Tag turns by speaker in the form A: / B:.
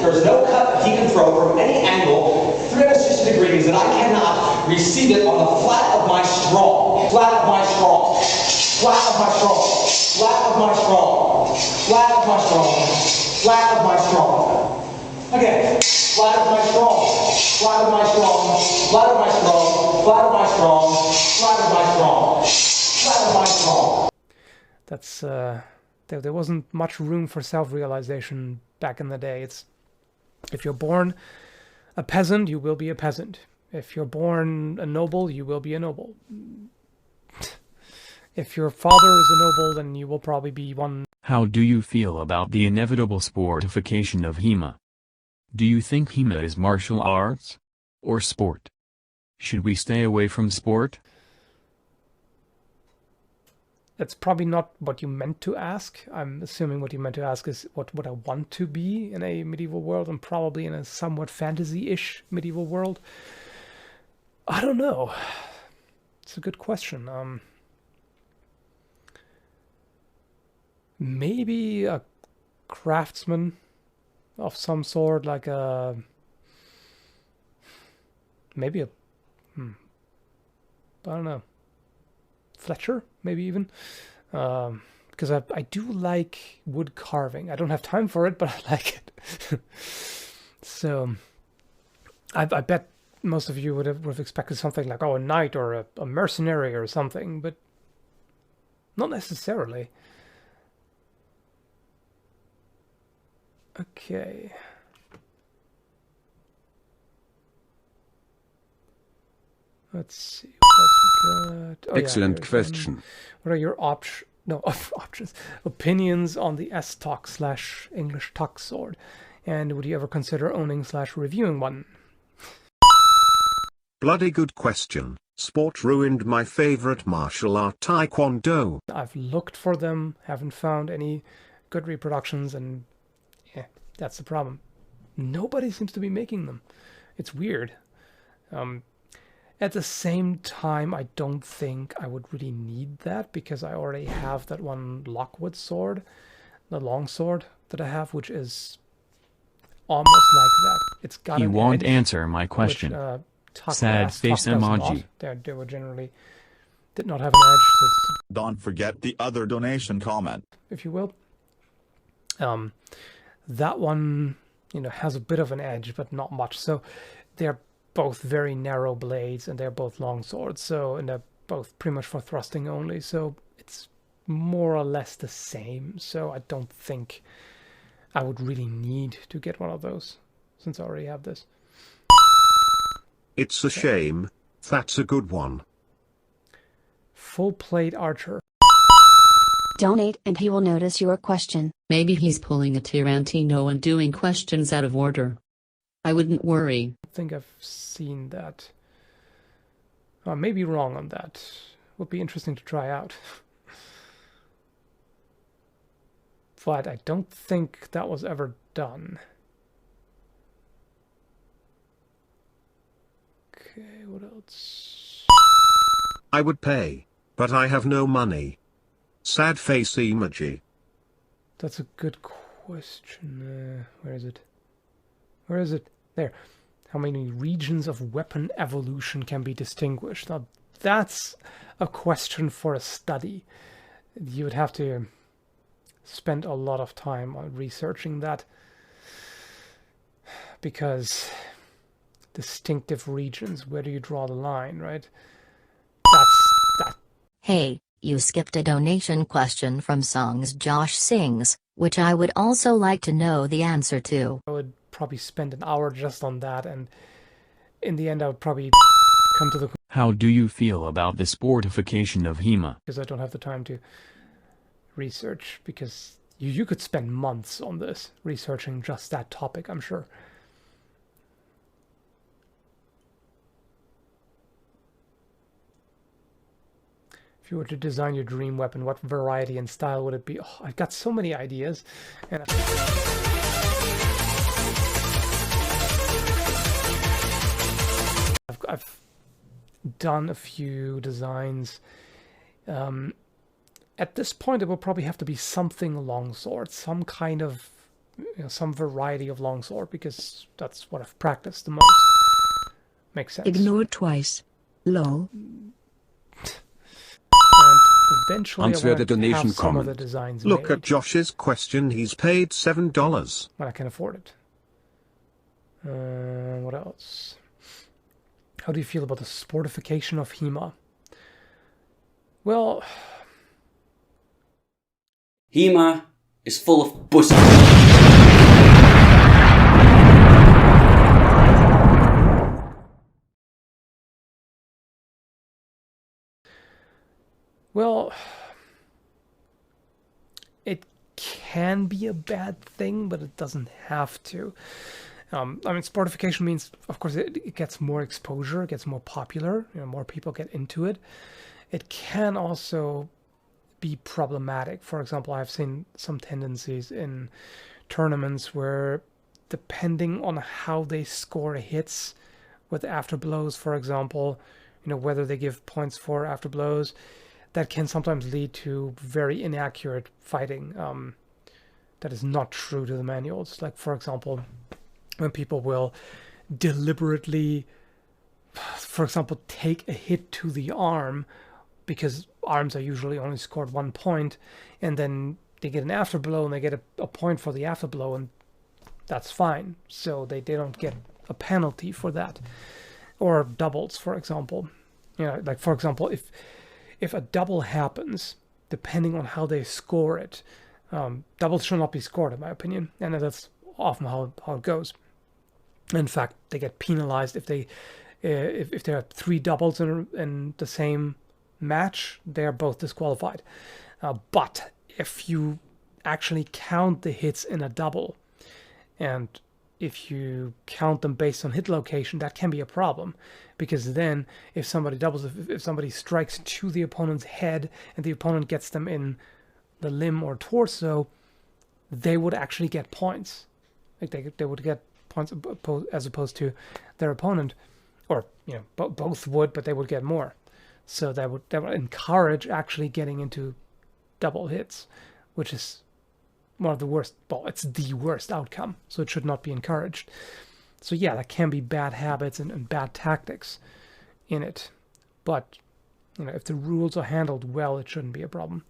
A: There's no cut that he can throw from any angle, 360 degrees, that I cannot receive it on the flat of my straw. Flat of my straw. Flat of my straw. Flat of my straw. Flat of my straw. Flat of my straw. Again. Flat of my straw. Flat of my straw. Flat of my straw. Flat of my straw. Flat of my straw. Flat of my straw.
B: That's there wasn't much room for self-realization back in the day. It's if you're born a peasant, you will be a peasant. If you're born a noble, you will be a noble. If your father is a noble, then you will probably be one.
C: How do you feel about the inevitable sportification of HEMA? Do you think HEMA is martial arts? Or sport? Should we stay away from sport?
B: That's probably not what you meant to ask. I'm assuming what you meant to ask is what would I want to be in a medieval world, and probably in a somewhat fantasy-ish medieval world. I don't know. It's a good question. Maybe a craftsman of some sort, like a... Maybe a... I don't know. Fletcher, maybe even, because I do like wood carving. I don't have time for it, but I like it. So I bet most of you would have expected something like, oh, a knight or a mercenary or something, but not necessarily. Okay. Let's see what else we got. Oh,
D: Excellent question.
B: What are your options? Opinions on the S-Talk/English Talk sword, and would you ever consider owning/reviewing one?
D: Bloody good question. Sport ruined my favorite martial art, Taekwondo.
B: I've looked for them, haven't found any good reproductions, and yeah, that's the problem. Nobody seems to be making them. It's weird. At the same time, I don't think I would really need that, because I already have that one Lockwood sword, the long sword that I have, which is almost like that. It's got
C: He
B: an
C: won't
B: edge,
C: answer my question.
B: Which,
C: sad face emoji.
B: They were generally did not have an edge. So
E: don't forget the other donation comment,
B: if you will. That one, has a bit of an edge, but not much. So they're both very narrow blades, and they're both long swords, and they're both pretty much for thrusting only, so it's more or less the same. So I don't think I would really need to get one of those, since I already have this.
D: It's a shame. That's a good one.
B: Full plate archer.
F: Donate and he will notice your question.
G: Maybe he's pulling a Tarantino and doing questions out of order. I wouldn't worry.
B: I think I've seen that. I may be wrong on that. Would be interesting to try out. But I don't think that was ever done. Okay, what else?
D: I would pay, but I have no money. Sad face emoji.
B: That's a good question. Where is it? Where is it? There. How many regions of weapon evolution can be distinguished? Now, that's a question for a study. You would have to spend a lot of time on researching that, because distinctive regions, where do you draw the line, right? That's that.
F: Hey, you skipped a donation question from Songs Josh Sings, which I would also like to know the answer to.
B: I would probably spend an hour just on that, and in the end I would probably come to the...
C: How do you feel about the sportification of HEMA?
B: Because I don't have the time to research, because you could spend months on this, researching just that topic, I'm sure. If you were to design your dream weapon, what variety and style would it be? Oh, I've got so many ideas. And I've done a few designs. At this point, it will probably have to be something longsword, some kind of some variety of longsword, because that's what I've practiced the most. Makes sense.
H: Ignored twice. Lol.
B: And eventually
D: Answer
B: I
D: the
B: want to
D: donation
B: have some of the
D: comment.
B: designs
D: Look
B: made
D: at Josh's question, he's paid $7.
B: when I can afford it. What else? How do you feel about the sportification of HEMA? Well,
I: HEMA is full of pussy.
B: well, it can be a bad thing, but it doesn't have to. I mean, sportification means, of course, it gets more exposure, it gets more popular, more people get into it. It can also be problematic. For example, I've seen some tendencies in tournaments where, depending on how they score hits with afterblows, for example, whether they give points for afterblows, that can sometimes lead to very inaccurate fighting. That is not true to the manuals. Like, for example, when people will deliberately, for example, take a hit to the arm, because arms are usually only scored 1 point, and then they get an afterblow and they get a point for the afterblow, and that's fine. So they don't get a penalty for that. Or doubles, for example. Like, for example, if a double happens, depending on how they score it, doubles should not be scored, in my opinion, and that's often how it goes. In fact, they get penalized if there are 3 doubles in the same match. They are both disqualified. But if you actually count the hits in a double, and if you count them based on hit location, that can be a problem, because then if somebody doubles, if somebody strikes to the opponent's head and the opponent gets them in the limb or torso, they would actually get points. Like, they would get points as opposed to their opponent, or both would, but they would get more. So that would encourage actually getting into double hits, which is one of the worst. Well, it's the worst outcome, so it should not be encouraged. So yeah, that can be bad habits and bad tactics in it. But if the rules are handled well, it shouldn't be a problem.